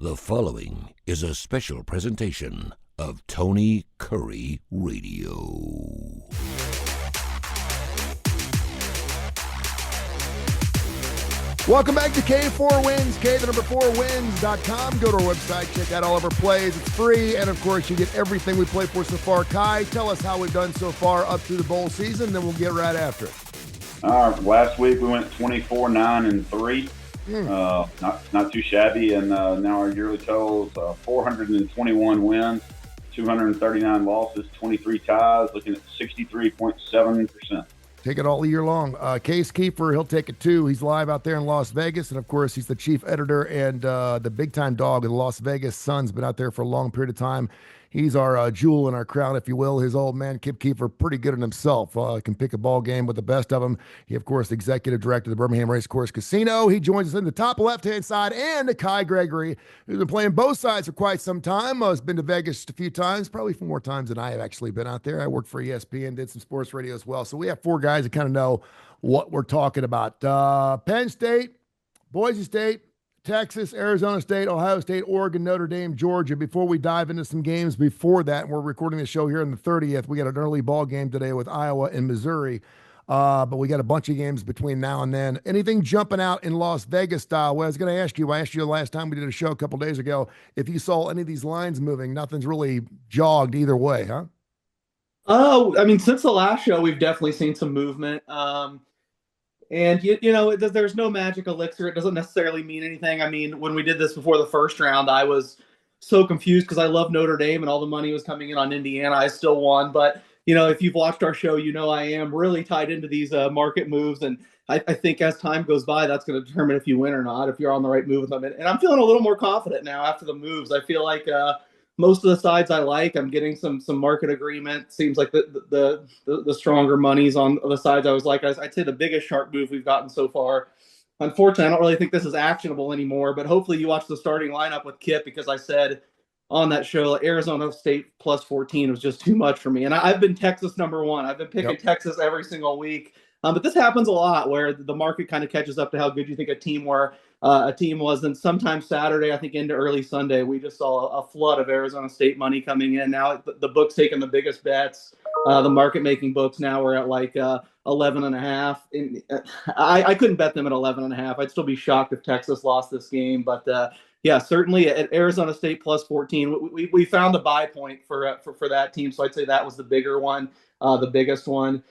The following is a special presentation of Tony Kurre Radio. Welcome back to K4Wins, K4Wins.com. Go to our website, check out all of our plays. It's free, and of course, you get everything we played for so far. Kai, tell us how we've done so far up to the bowl season, then we'll get right after it. Last week we went 24-9-3. Not too shabby, and now our yearly totals 421 wins, 239 losses, 23 ties, looking at 63.7%. Take it all year long. Case Kiefer, he'll take it too. He's live out there in Las Vegas, and of course, he's the chief editor and the big-time dog of the Las Vegas Sun's been out there for a long period of time. He's our jewel in our crown, if you will. His old man, Kip Kiefer, pretty good at himself. Can pick a ball game with the best of them. He, of course, the executive director of the Birmingham Racecourse Casino. He joins us in the top left-hand side, and Kai Gregory, who's been playing both sides for quite some time. Has been to Vegas a few times, probably more times than I have actually been out there. I worked for ESPN, did some sports radio as well. So we have four guys that kind of know what we're talking about. Penn State, Boise State, Texas, Arizona State, Ohio State, Oregon, Notre Dame, Georgia. Before we dive into some games before that, and we're recording the show here on the 30th, we got an early ball game today with Iowa and Missouri, but we got a bunch of games between now and then. Anything jumping out in Las Vegas style? Well, I was going to ask you, I asked you the last time we did a show a couple days ago, if you saw any of these lines moving. Nothing's really jogged either way, huh? Oh, I mean, since the last show, we've definitely seen some movement. And, you know, there's no magic elixir. It doesn't necessarily mean anything. I mean, when we did this before the first round, I was so confused because I love Notre Dame and all the money was coming in on Indiana. I still won. But, you know, if you've watched our show, you know I am really tied into these market moves. And I think as time goes by, that's going to determine if you win or not, if you're on the right move with them. And I'm feeling a little more confident now after the moves. I feel like most of the sides I like, I'm getting some market agreement. Seems like the stronger money's on the sides I was like. I'd say the biggest sharp move we've gotten so far. Unfortunately, I don't really think this is actionable anymore, but hopefully you watch the starting lineup with Kip, because I said on that show, Arizona State plus 14 was just too much for me. And I've been Texas number one. I've been picking Texas every single week. But this happens a lot where the market kind of catches up to how good you think a team was. And sometimes Saturday, I think into early Sunday, we just saw a flood of Arizona State money coming in. Now the book's taking the biggest bets. The market making books now are at like 11.5. And I couldn't bet them at 11.5. I'd still be shocked if Texas lost this game. But yeah, certainly at Arizona State plus 14, we found the buy point for that team. So I'd say that was the bigger one, the biggest one.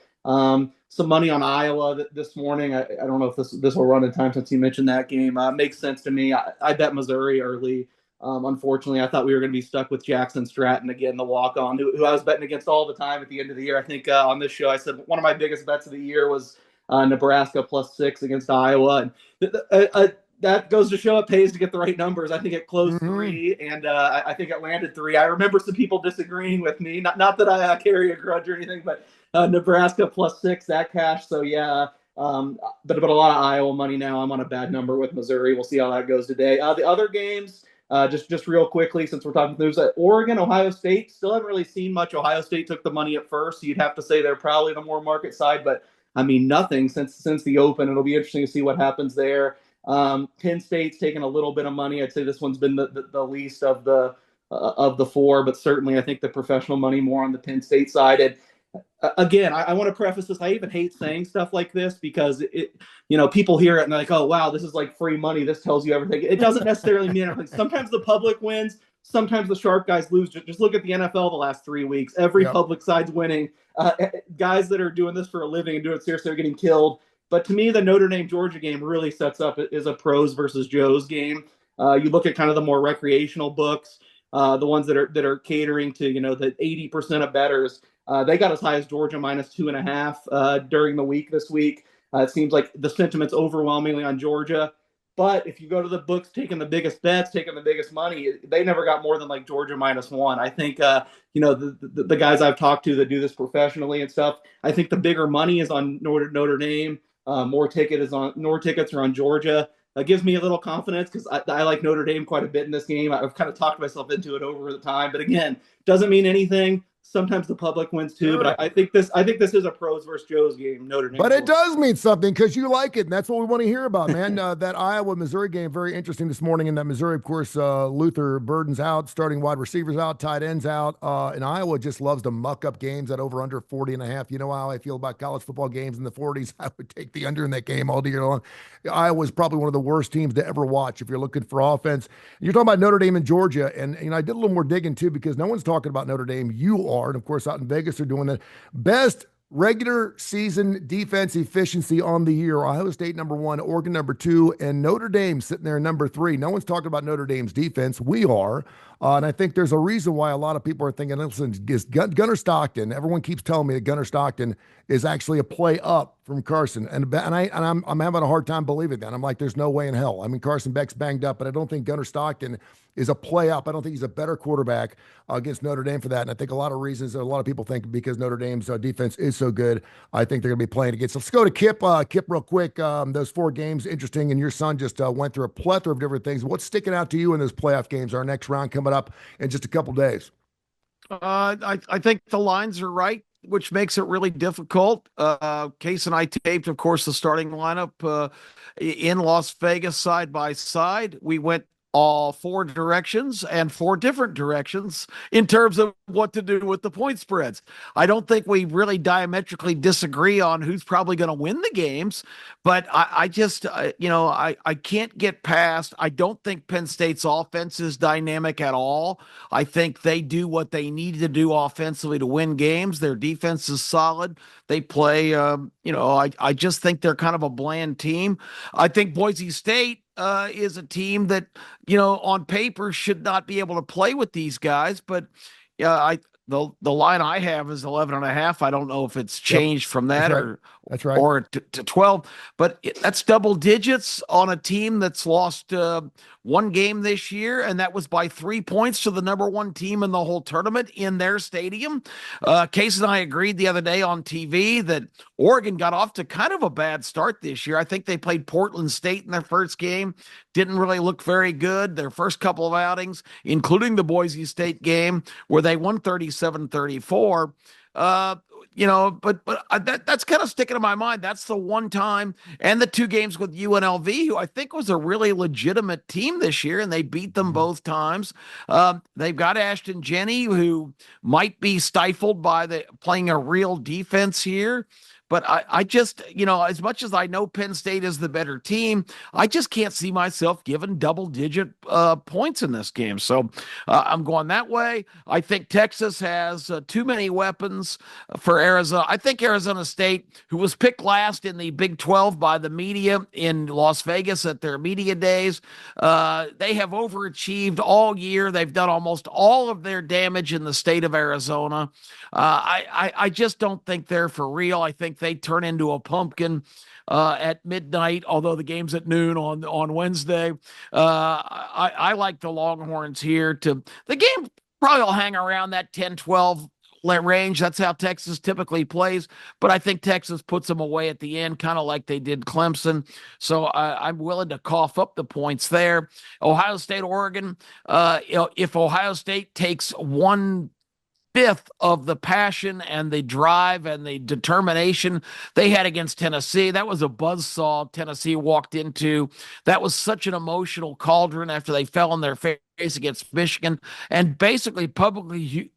Some money on Iowa this morning. I don't know if this will run in time since you mentioned that game. Makes sense to me. I bet Missouri early. Unfortunately, I thought we were going to be stuck with Jackson Stratton again, the walk-on, who I was betting against all the time at the end of the year. I think on this show I said one of my biggest bets of the year was Nebraska plus 6 against Iowa. And that goes to show it pays to get the right numbers. I think it closed 3, and I think it landed 3. I remember some people disagreeing with me. Not that I carry a grudge or anything, but Nebraska plus 6, that cash. So yeah, but a lot of Iowa money now. I'm on a bad number with Missouri. We'll see how that goes today. The other games, just real quickly, since we're talking news, Oregon, Ohio State, still haven't really seen much. Ohio State took the money at first, so you'd have to say they're probably the more market side, but I mean, nothing since the open. It'll be interesting to see what happens there. Penn State's taken a little bit of money. I'd say this one's been the least of the four, but certainly I think the professional money more on the Penn State side. And again, I want to preface this. I even hate saying stuff like this because people hear it and they're like, oh, wow, this is like free money. This tells you everything. It doesn't necessarily mean everything. Sometimes the public wins. Sometimes the sharp guys lose. Just look at the NFL the last 3 weeks. Every public side's winning. Guys that are doing this for a living and doing it seriously are getting killed. But to me, the Notre Dame-Georgia game really sets up as a pros versus Joes game. You look at kind of the more recreational books, the ones that are catering to, the 80% of bettors. They got as high as Georgia minus 2.5 during the week this week. It seems like the sentiment's overwhelmingly on Georgia. But if you go to the books taking the biggest bets, taking the biggest money, they never got more than like Georgia minus 1. I think, the guys I've talked to that do this professionally and stuff, I think the bigger money is on Notre Dame. More tickets are on Georgia. That gives me a little confidence because I like Notre Dame quite a bit in this game. I've kind of talked myself into it over the time. But again, doesn't mean anything. sometimes the public wins too. Sure. But I think this is a pros versus Joes game. Notre Dame. But it does mean something because you like it, and that's what we want to hear about, man. That Iowa-Missouri game, very interesting this morning. In that Missouri, of course, Luther Burden's out, starting wide receivers out, tight ends out. And Iowa just loves to muck up games at over under 40.5. You know how I feel about college football games in the 40s. I would take the under in that game all year long. Iowa's probably one of the worst teams to ever watch if you're looking for offense. You're talking about Notre Dame and Georgia, and I did a little more digging too because no one's talking about Notre Dame. You are, and of course, out in Vegas, they're doing the best regular season defense efficiency on the year. Ohio State number 1, Oregon number 2, and Notre Dame sitting there number 3. No one's talking about Notre Dame's defense. We are. And I think there's a reason why a lot of people are thinking, listen, is Gunnar Stockton. Everyone keeps telling me that Gunnar Stockton is actually a play up from Carson. And I'm having a hard time believing that. I'm like, there's no way in hell. I mean, Carson Beck's banged up, but I don't think Gunnar Stockton is a play up. I don't think he's a better quarterback against Notre Dame for that. And I think a lot of reasons, a lot of people think because Notre Dame's defense is so good, I think they're going to be playing against. So let's go to Kip. Kip, real quick. Those 4 games, interesting. And your son just went through a plethora of different things. What's sticking out to you in those playoff games? Our next round coming up in just a couple days. I think the lines are right, which makes it really difficult. Case and I taped, of course, the starting lineup in Las Vegas side by side. We went all 4 directions and 4 different directions in terms of what to do with the point spreads. I don't think we really diametrically disagree on who's probably going to win the games, but I just, I can't get past. I don't think Penn State's offense is dynamic at all. I think they do what they need to do offensively to win games. Their defense is solid. They play, I just think they're kind of a bland team. I think Boise State is a team that, on paper should not be able to play with these guys, but the line I have is 11.5. I don't know if it's changed from that that's right. or to 12, but that's double digits on a team that's lost 1 game this year, and that was by 3 points to the number 1 team in the whole tournament in their stadium. Case and I agreed the other day on TV that Oregon got off to kind of a bad start this year. I think they played Portland State in their first game, didn't really look very good. Their first couple of outings, including the Boise State game, where they won 37-34. That's kind of sticking in my mind. That's the one time, and the 2 games with UNLV, who I think was a really legitimate team this year, and they beat them both times. They've got Ashton Jenney, who might be stifled by playing a real defense here. But I just, as much as I know Penn State is the better team, I just can't see myself giving double-digit points in this game. So I'm going that way. I think Texas has too many weapons for Arizona. I think Arizona State, who was picked last in the Big 12 by the media in Las Vegas at their media days, they have overachieved all year. They've done almost all of their damage in the state of Arizona. I just don't think they're for real. I think they turn into a pumpkin at midnight, although the game's at noon on Wednesday. I like the Longhorns here. The game probably will hang around that 10-12 range. That's how Texas typically plays, but I think Texas puts them away at the end, kind of like they did Clemson. So I'm willing to cough up the points there. Ohio State, Oregon. If Ohio State takes 1/5 of the passion and the drive and the determination they had against Tennessee, that was a buzzsaw Tennessee walked into. That was such an emotional cauldron after they fell on their face against Michigan and basically publicly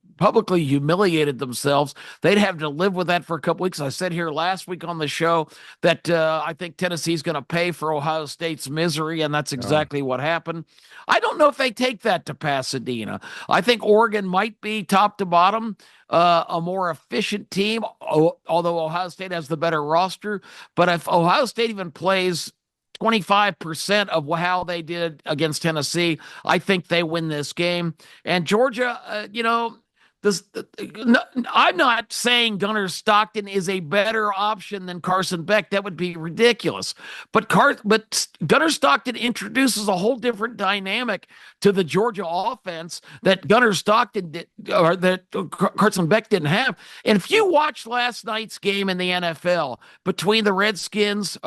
humiliated themselves. They'd have to live with that for a couple weeks. I said here last week on the show that I think Tennessee's going to pay for Ohio State's misery, and that's exactly what happened. I don't know if they take that to Pasadena. I think Oregon might be top to bottom a more efficient team, although Ohio State has the better roster. But if Ohio State even plays 25% of how they did against Tennessee, I think they win this game. And Georgia, I'm not saying Gunnar Stockton is a better option than Carson Beck. That would be ridiculous. But Gunnar Stockton introduces a whole different dynamic to the Georgia offense that Gunnar Stockton did, or that Carson Beck didn't have. And if you watch last night's game in the NFL between the Redskins,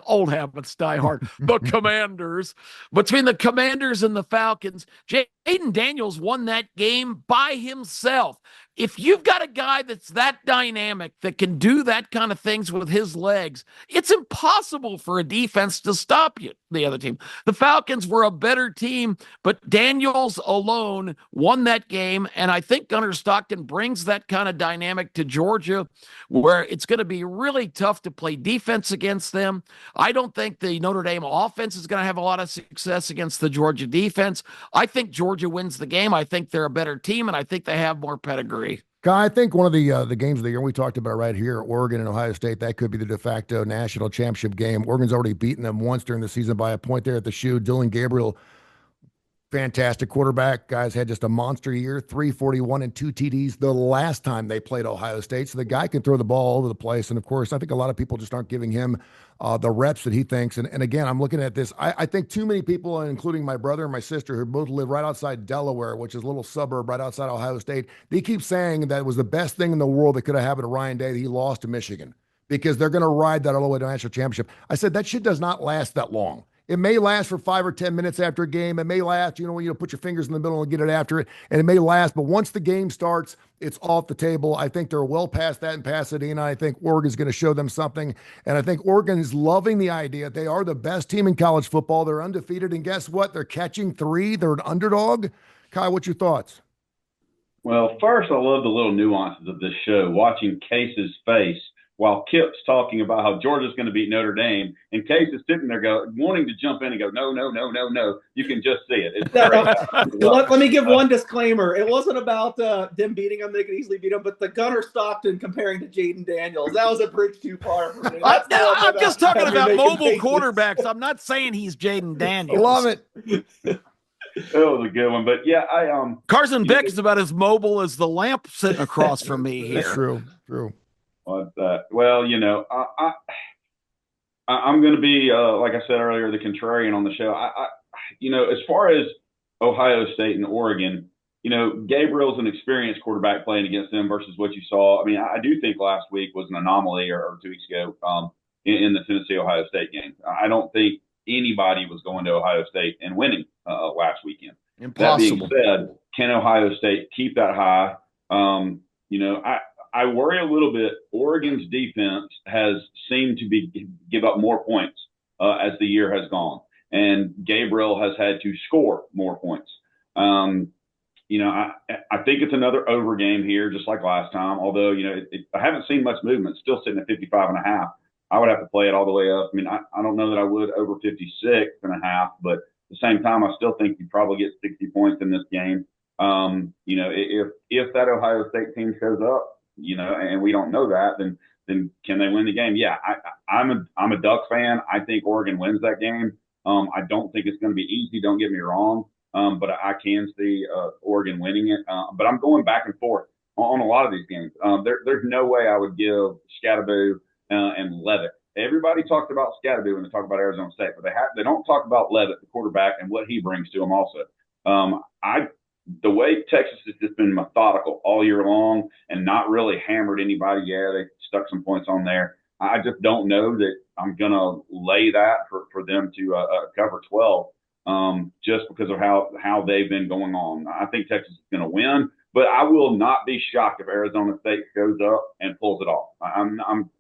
old habits die hard, the Commanders, between the Commanders and the Falcons, Jaden Daniels won that game by himself. if you've got a guy that's that dynamic, that can do that kind of things with his legs, it's impossible for a defense to stop you, the other team. The Falcons were a better team, but Daniels alone won that game. And I think Gunnar Stockton brings that kind of dynamic to Georgia, where it's going to be really tough to play defense against them. I don't think the Notre Dame offense is going to have a lot of success against the Georgia defense. I think Georgia wins the game. I think they're a better team, and I think they have more pedigree. Guy, I think one of the games of the year, we talked about right here, Oregon and Ohio State, that could be the de facto national championship game. Oregon's already beaten them once during the season by a point there at the shoe. Dylan Gabriel, fantastic quarterback. Guys had just a monster year, 341 and 2 TDs the last time they played Ohio State. So the guy can throw the ball all over the place. And of course, I think a lot of people just aren't giving him the reps that he thinks. And again, I'm looking at this. I think too many people, including my brother and my sister, who both live right outside Delaware, which is a little suburb right outside Ohio State, they keep saying that it was the best thing in the world that could have happened to Ryan Day that he lost to Michigan, because they're going to ride that all the way to the national championship. I said, that shit does not last that long. It may last for 5 or 10 minutes after a game. It may last, when you put your fingers in the middle and get it after it, and it may last. But once the game starts, it's off the table. I think they're well past that in Pasadena. I think Oregon's going to show them something. And I think Oregon is loving the idea. They are the best team in college football. They're undefeated. And guess what? They're catching 3. They're an underdog. Kai, what's your thoughts? Well, first, I love the little nuances of this show, watching Case's face while Kip's talking about how Georgia's going to beat Notre Dame, and Case is sitting there wanting to jump in and go, no, no, no, no, no. You can just see it. It's great. Let me give one disclaimer. It wasn't about them beating them. They could easily beat them, but the Gunnar Stockton comparing to Jaden Daniels, that was a bridge too far for me. I'm just talking about mobile quarterbacks. I'm not saying he's Jaden Daniels. Love it. That was a good one. But yeah, Carson Beck is about as mobile as the lamp sitting across from me here. That's true. But, well, I'm going to be, like I said earlier, the contrarian on the show. As far as Ohio State and Oregon, Gabriel's an experienced quarterback playing against them versus what you saw. I mean, I do think last week was an anomaly, or 2 weeks ago, in the Tennessee-Ohio State game. I don't think anybody was going to Ohio State and winning last weekend. Impossible. That being said, can Ohio State keep that high? I worry a little bit. Oregon's defense has seemed to give up more points as the year has gone, and Gabriel has had to score more points. I think it's another over game here, just like last time. Although I haven't seen much movement. Still sitting at 55.5. I would have to play it all the way up. I mean, I don't know that I would over 56.5, but at the same time, I still think you probably get 60 points in this game. If that Ohio State team shows up, and we don't know that, then can they win the game? Yeah, I'm a Duck fan. I think Oregon wins that game. I don't think it's going to be easy. Don't get me wrong. But I can see Oregon winning it. But I'm going back and forth on a lot of these games. There's no way I would give Scatterbo and Levitt. Everybody talks about Scatterbo when they talk about Arizona State, but they don't talk about Levitt, the quarterback, and what he brings to them also. The way Texas has just been methodical all year long and not really hammered anybody. Yeah, they stuck some points on there. I just don't know that I'm going to lay that for them to cover 12 just because of how they've been going on. I think Texas is going to win, but I will not be shocked if Arizona State goes up and pulls it off.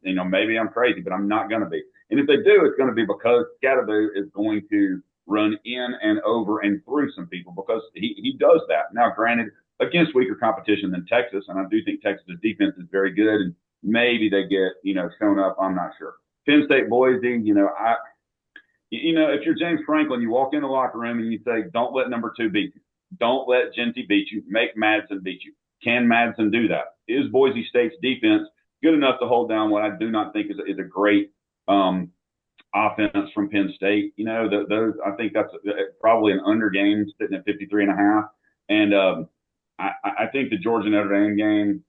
Maybe I'm crazy, but I'm not going to be. And if they do, it's going to be because Scatterbo is going to run in and over and through some people, because he does that. Now, granted, against weaker competition than Texas, and I do think Texas's defense is very good, and maybe they get, shown up. I'm not sure. Penn State, Boise, if you're James Franklin, you walk in the locker room and you say, don't let number 2 beat you. Don't let Genty beat you. Make Madsen beat you. Can Madsen do that? Is Boise State's defense good enough to hold down what I do not think is a great offense from Penn State? Those I think that's probably an under game, sitting at 53.5. And I think the Georgia Notre Dame game,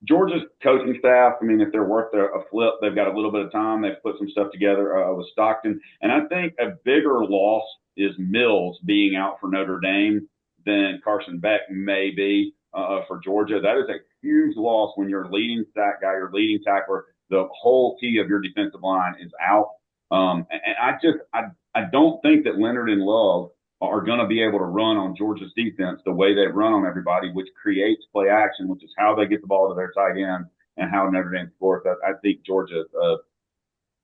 Georgia's coaching staff, I mean, if they're worth a flip, they've got a little bit of time. They've put some stuff together with Stockton. And I think a bigger loss is Mills being out for Notre Dame than Carson Beck may be for Georgia. That is a huge loss when your leading sack guy, your leading tackler, the whole key of your defensive line is out. And I don't think that Leonard and Love are going to be able to run on Georgia's defense the way they run on everybody, which creates play action, which is how they get the ball to their tight end and how Notre Dame scores. I think Georgia. If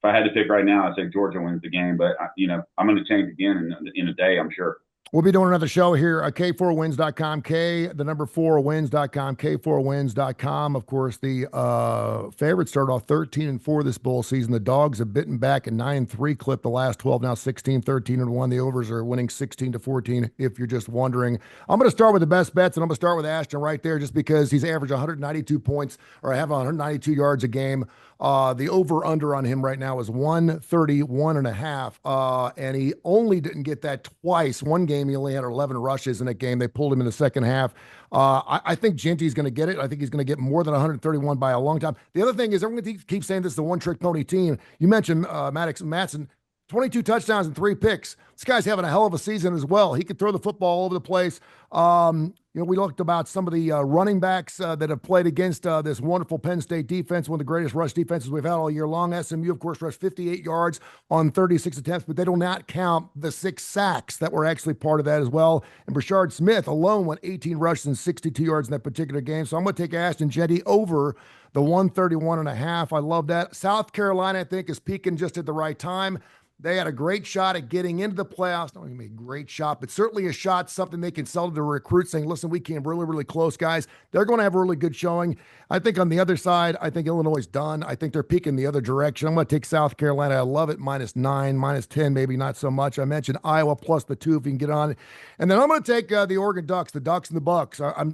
I had to pick right now, I'd say Georgia wins the game. But I'm going to change again in a day, I'm sure. We'll be doing another show here at K4Wins.com, K4Wins.com, K4Wins.com. Of course, the favorites started off 13-4 this bowl season. The dogs have bitten back a 9-3 clip the last 12, now 16, 13-1. The overs are winning 16-14, if you're just wondering. I'm going to start with the best bets, and I'm going to start with Ashton right there just because he's averaged 192 points or have 192 yards a game. The over-under on him right now is 131.5, and he only didn't get that twice. One game, he only had 11 rushes in that game. They pulled him in the second half. I think Genty's going to get it. I think he's going to get more than 131 by a long time. The other thing is everyone keeps saying this is the one-trick pony team. You mentioned Maddox Matson. 22 touchdowns and 3 picks. This guy's having a hell of a season as well. He can throw the football all over the place. We looked about some of the running backs that have played against this wonderful Penn State defense, one of the greatest rush defenses we've had all year long. SMU, of course, rushed 58 yards on 36 attempts, but they do not count the 6 sacks that were actually part of that as well. And Brashard Smith alone went 18 rushes and 62 yards in that particular game. So I'm going to take Ashton Genty over the 131.5. I love that. South Carolina, I think, is peaking just at the right time. They had a great shot at getting into the playoffs. Not even a great shot, but certainly a shot, something they can sell to the recruits saying, listen, we came really, really close, guys. They're going to have a really good showing. I think on the other side, I think Illinois is done. I think they're peaking the other direction. I'm going to take South Carolina. I love it. -9, -10, maybe not so much. I mentioned Iowa plus the 2 if you can get on it. And then I'm going to take the Oregon Ducks, the Ducks and the Bucks. I'm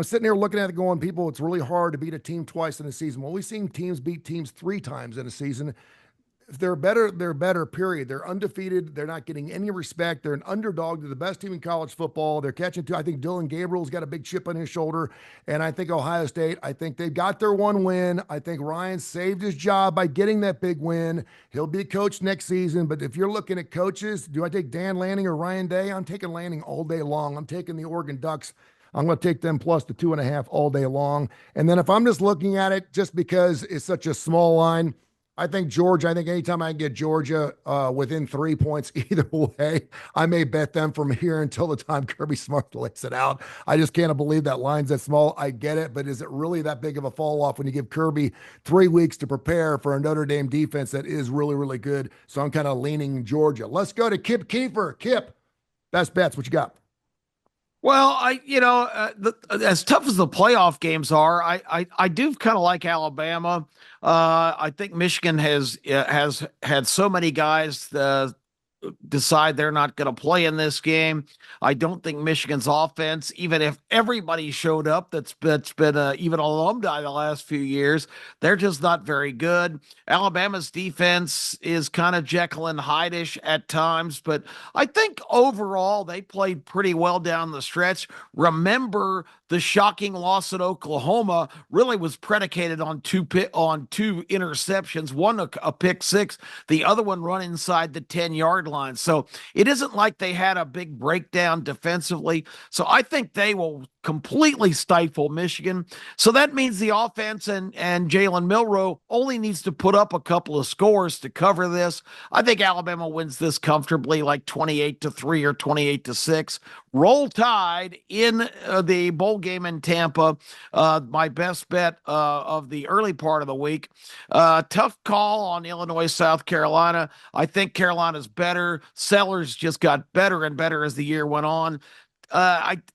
sitting here looking at it going, people, it's really hard to beat a team twice in a season. Well, we've seen teams beat teams 3 times in a season. If they're better, period. They're undefeated. They're not getting any respect. They're an underdog. They're the best team in college football. They're catching two. I think Dylan Gabriel's got a big chip on his shoulder. And I think Ohio State, I think they've got their one win. I think Ryan saved his job by getting that big win. He'll be coach next season. But if you're looking at coaches, do I take Dan Lanning or Ryan Day? I'm taking Lanning all day long. I'm taking the Oregon Ducks. I'm going to take them plus the 2.5 all day long. And then if I'm just looking at it, just because it's such a small line, I think Georgia, I think anytime I can get Georgia within 3 points either way, I may bet them from here until the time Kirby Smart lays it out. I just can't believe that line's that small. I get it, but is it really that big of a fall off when you give Kirby 3 weeks to prepare for a Notre Dame defense that is really, really good? So I'm kind of leaning Georgia. Let's go to Kip Kiefer. Kip, best bets. What you got? Well, as tough as the playoff games are, I do kind of like Alabama. I think Michigan has had so many guys decide they're not going to play in this game. I don't think Michigan's offense, even if everybody showed up that's been even alumni the last few years, they're just not very good. Alabama's defense is kind of Jekyll and Hyde-ish at times, but I think overall they played pretty well down the stretch. Remember, the shocking loss at Oklahoma really was predicated on two interceptions, one a pick six, the other one run inside the 10-yard line. So it isn't like they had a big breakdown defensively. So I think they will completely stifle Michigan. So that means the offense and Jalen Milroe only needs to put up a couple of scores to cover this. I think Alabama wins this comfortably, like 28-3 or 28-6. Roll Tide in the bowl game in Tampa. My best bet of the early part of the week. Tough call on Illinois, South Carolina. I think Carolina's better. Sellers just got better and better as the year went on.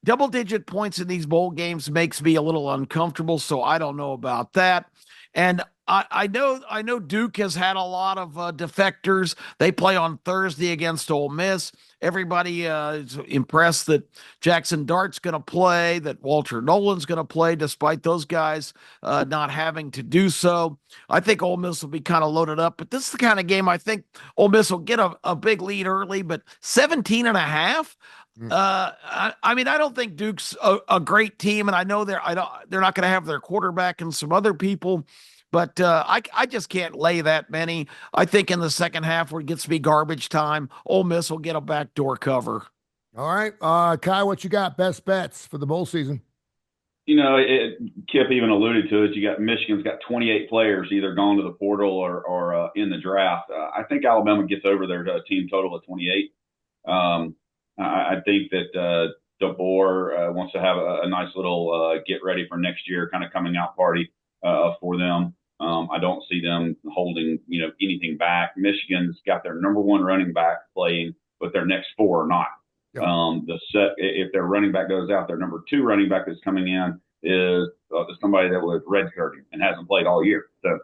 Double-digit points in these bowl games makes me a little uncomfortable, so I don't know about that. And I know Duke has had a lot of defectors. They play on Thursday against Ole Miss. Everybody is impressed that Jackson Dart's going to play, that Walter Nolan's going to play, despite those guys not having to do so. I think Ole Miss will be kind of loaded up, but this is the kind of game I think Ole Miss will get a big lead early, but 17.5. I mean, I don't think Duke's a great team, and I know they're not going to have their quarterback and some other people. But I just can't lay that many. I think in the second half where it gets to be garbage time, Ole Miss will get a backdoor cover. All right. Kai, what you got? Best bets for the bowl season? Kip even alluded to it. Michigan's got 28 players either gone to the portal or in the draft. I think Alabama gets over their team total of 28. I think that DeBoer wants to have a nice little get ready for next year kind of coming out party for them. I don't see them holding, anything back. Michigan's got their number one running back playing, but their next four are not. Yep. If their running back goes out, their number two running back that's coming in is somebody that was redshirting and hasn't played all year. So,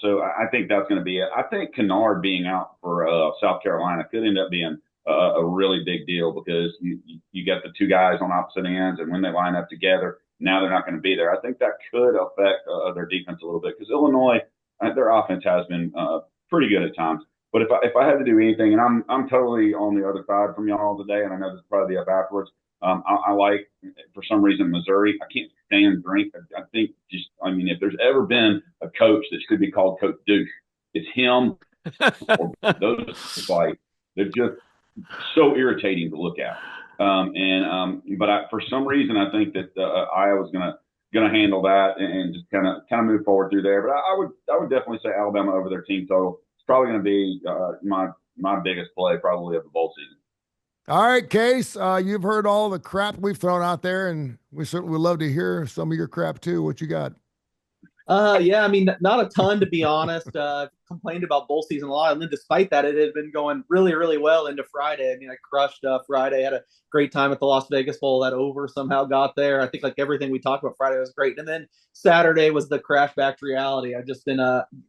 so I think that's going to be it. I think Kennard being out for South Carolina could end up being a really big deal because you got the two guys on opposite ends, and when they line up together, now they're not going to be there. I think that could affect their defense a little bit because Illinois, their offense has been pretty good at times. But if I had to do anything, and I'm totally on the other side from y'all today, and I know this will probably be up afterwards. I like, for some reason, Missouri. I can't stand Drink. I think if there's ever been a coach that should be called Coach Douche, it's him. Or those they're just so irritating to look at. But for some reason, I think that Iowa's gonna handle that and just kind of move forward through there. But I would definitely say Alabama over their team total. It's probably going to be my biggest play probably of the bowl season. All right, Case, you've heard all the crap we've thrown out there, and we certainly would love to hear some of your crap too. What you got? Yeah, I mean, not a ton, to be honest. Complained about bowl season a lot, and then despite that, it had been going really, really well into Friday. I mean, I crushed Friday, had a great time at the Las Vegas Bowl. That over somehow got there. I think like everything we talked about Friday was great, and then Saturday was the crash back to reality. I've just been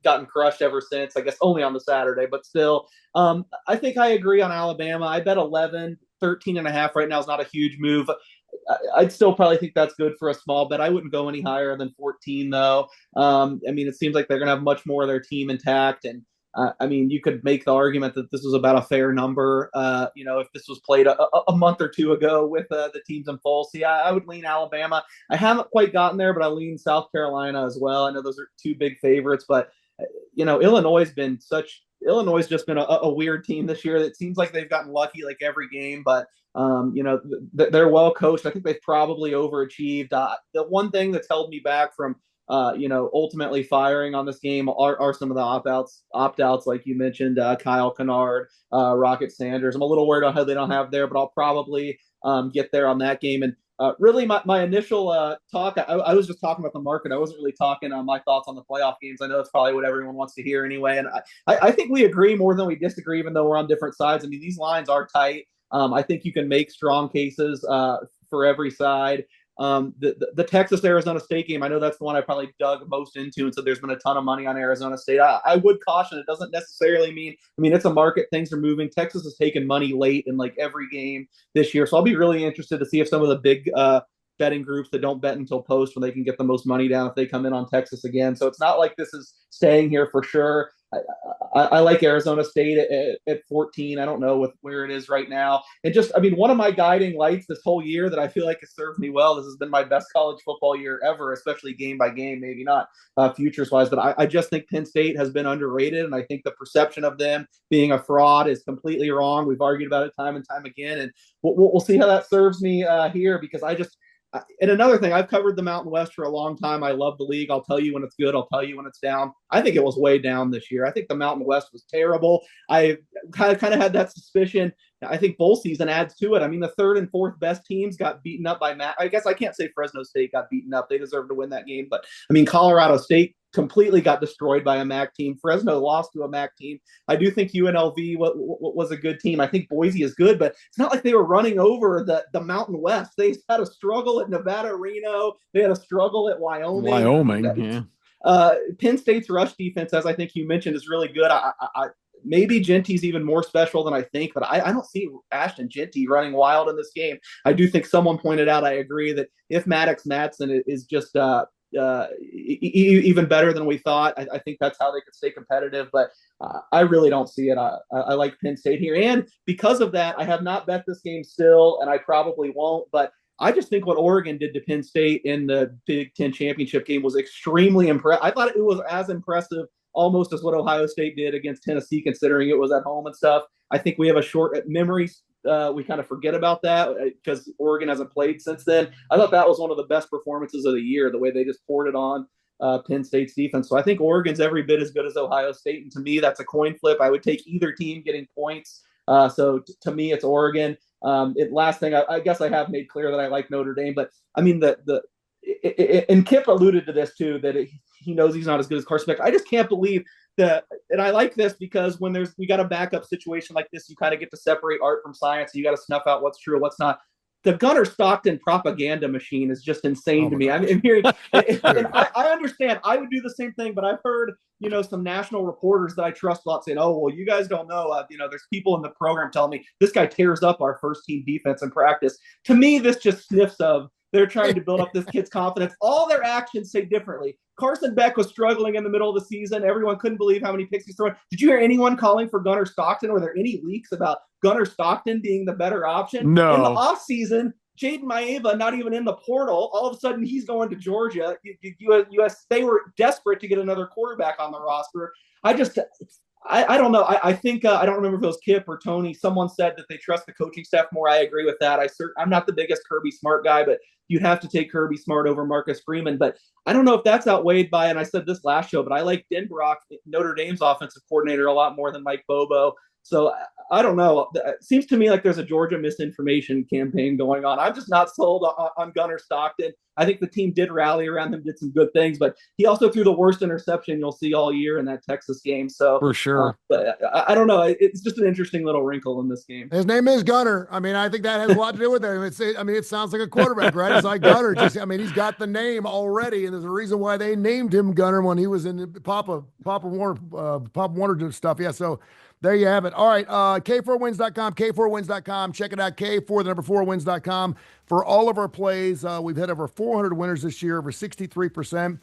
gotten crushed ever since. I guess only on the Saturday, but still, I think I agree on Alabama. I bet 11, 13.5 right now is not a huge move. I'd still probably think that's good for a small bet. I wouldn't go any higher than 14, though. I mean, it seems like they're going to have much more of their team intact. And, I mean, you could make the argument that this was about a fair number. If this was played a month or two ago with the teams in full. See, I would lean Alabama. I haven't quite gotten there, but I lean South Carolina as well. I know those are two big favorites, but, Illinois has just been a weird team this year. It seems like they've gotten lucky like every game, but they're well coached. I think they've probably overachieved. The one thing that's held me back from ultimately firing on this game are some of the opt-outs like you mentioned, Kyle Kennard, Rocket Sanders. I'm a little worried on how they don't have there, but I'll probably get there on that game. And really, my initial talk, I was just talking about the market. I wasn't really talking on my thoughts on the playoff games. I know that's probably what everyone wants to hear anyway. And I think we agree more than we disagree, even though we're on different sides. I mean, these lines are tight. I think you can make strong cases for every side. The Texas-Arizona State game, I know that's the one I probably dug most into, and so there's been a ton of money on Arizona State. I would caution, it doesn't necessarily mean, it's a market, things are moving. Texas has taken money late in like every game this year, so I'll be really interested to see if some of the big betting groups that don't bet until post when they can get the most money down if they come in on Texas again. So it's not like this is staying here for sure. I like Arizona State at 14. I don't know where it is right now. And just, one of my guiding lights this whole year that I feel like has served me well, this has been my best college football year ever, especially game by game, maybe not futures wise, but I just think Penn State has been underrated. And I think the perception of them being a fraud is completely wrong. We've argued about it time and time again. And we'll see how that serves me here, because and another thing, I've covered the Mountain West for a long time. I love the league. I'll tell you when it's good. I'll tell you when it's down. I think it was way down this year. I think the Mountain West was terrible. I kind of had that suspicion. I think bowl season adds to it. The third and fourth best teams got beaten up by Matt. I guess I can't say Fresno State got beaten up. They deserved to win that game. But, Colorado State completely got destroyed by a MAC team. Fresno lost to a MAC team. I do think UNLV was a good team. I think Boise is good, but it's not like they were running over the Mountain West. They had a struggle at Nevada, Reno. They had a struggle at Wyoming. Yeah. Penn State's rush defense, as I think you mentioned, is really good. Maybe Genty's even more special than I think, but I don't see Ashton Genty running wild in this game. I do think someone pointed out, I agree, that if Maddox Madsen is just even better than we thought, I think that's how they could stay competitive, but I really don't see it. I like Penn State here, and because of that, I have not bet this game still, and I probably won't, but I just think what Oregon did to Penn State in the Big Ten championship game was extremely impressive. I thought it was as impressive almost as what Ohio State did against Tennessee, considering it was at home and stuff. I think we have a short memory. We kind of forget about that because Oregon hasn't played since then. I thought that was one of the best performances of the year, the way they just poured it on Penn State's defense. So I think Oregon's every bit as good as Ohio State. And to me, that's a coin flip. I would take either team getting points So to me, it's Oregon. Last thing, I guess I have made clear that I like Notre Dame, but I mean and Kip alluded to this too, that he knows he's not as good as Carson Beck. I just can't believe that, and I like this because when we got a backup situation like this, you kind of get to separate art from science. And you got to snuff out what's true and what's not. The Gunnar Stockton propaganda machine is just insane to me. I'm hearing, and I understand. I would do the same thing, but I've heard, some national reporters that I trust a lot saying, "Oh, well, you guys don't know. There's people in the program telling me this guy tears up our first team defense in practice." To me, this just sniffs of they're trying to build up this kid's confidence. All their actions say differently. Carson Beck was struggling in the middle of the season. Everyone couldn't believe how many picks he's throwing. Did you hear anyone calling for Gunnar Stockton? Were there any leaks about Gunnar Stockton being the better option? No. In the offseason, Jaden Maeva, not even in the portal, all of a sudden he's going to Georgia. They were desperate to get another quarterback on the roster. I don't know. I think I don't remember if it was Kip or Tony. Someone said that they trust the coaching staff more. I agree with that. I'm not the biggest Kirby Smart guy, but you have to take Kirby Smart over Marcus Freeman. But I don't know if that's outweighed by, and I said this last show, but I like Denbrock, Notre Dame's offensive coordinator, a lot more than Mike Bobo. So I don't know. It seems to me like there's a Georgia misinformation campaign going on. I'm just not sold on Gunnar Stockton. I think the team did rally around him, did some good things, but he also threw the worst interception you'll see all year in that Texas game. So for sure, but I don't know. It's just an interesting little wrinkle in this game. His name is Gunnar. I mean, I think that has a lot to do with it. It sounds like a quarterback, right? It's like Gunnar. He's got the name already, and there's a reason why they named him Gunnar when he was in Papa Warner stuff. Yeah, so. There you have it. All right, K4Wins.com, K4Wins.com. Check it out, K4Wins.com. For all of our plays, we've had over 400 winners this year, over 63%.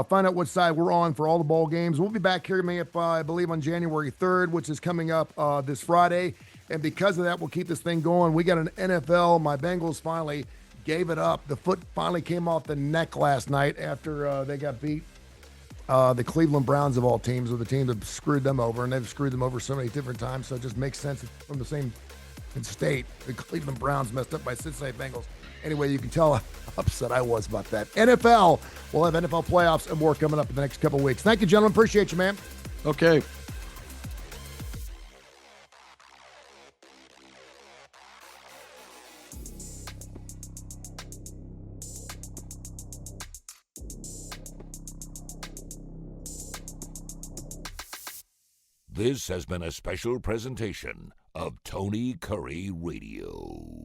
Find out what side we're on for all the ball games. We'll be back here, I believe, on January 3rd, which is coming up this Friday. And because of that, we'll keep this thing going. We got an NFL. My Bengals finally gave it up. The foot finally came off the neck last night after they got beat. The Cleveland Browns of all teams are the team that screwed them over, and they've screwed them over so many different times, so it just makes sense from the same state. The Cleveland Browns messed up by Cincinnati Bengals. Anyway, you can tell how upset I was about that. NFL, we'll have NFL playoffs and more coming up in the next couple of weeks. Thank you, gentlemen. Appreciate you, man. Okay. This has been a special presentation of Tony Kurre Radio.